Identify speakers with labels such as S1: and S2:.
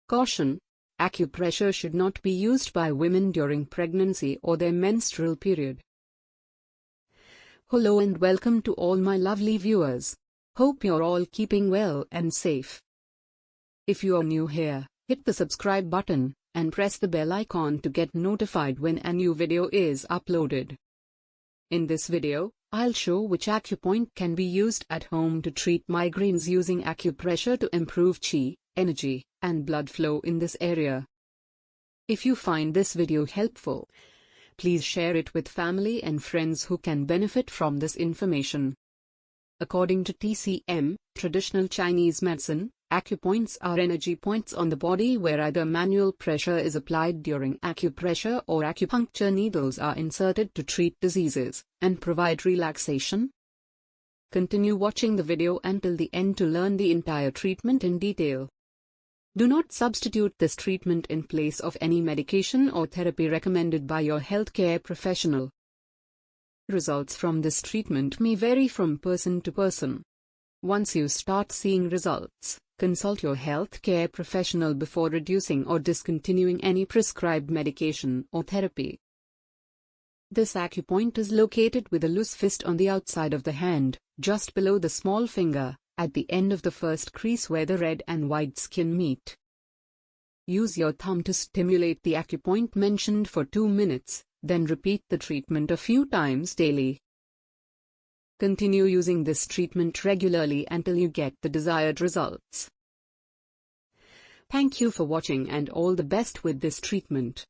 S1: Caution: acupressure should not be used by women during pregnancy or their menstrual period. Hello and welcome to all my lovely viewers. Hope you're all keeping well and safe. If you are new here, hit the subscribe button and press the bell icon to get notified when a new video is uploaded. In this video, I'll show which acupoint can be used at home to treat migraines using acupressure to improve chi, energy, and blood flow in this area. If you find this video helpful, please share it with family and friends who can benefit from this information. According to TCM, traditional Chinese medicine, acupoints are energy points on the body where either manual pressure is applied during acupressure or acupuncture needles are inserted to treat diseases and provide relaxation. Continue watching the video until the end to learn the entire treatment in detail. Do not substitute this treatment in place of any medication or therapy recommended by your healthcare professional. Results from this treatment may vary from person to person. Once you start seeing results, consult your healthcare professional before reducing or discontinuing any prescribed medication or therapy. This acupoint is located with a loose fist on the outside of the hand, just below the small finger, at the end of the first crease where the red and white skin meet. Use your thumb to stimulate the acupoint mentioned for 2 minutes, then repeat the treatment a few times daily. Continue using this treatment regularly until you get the desired results. Thank you for watching and all the best with this treatment.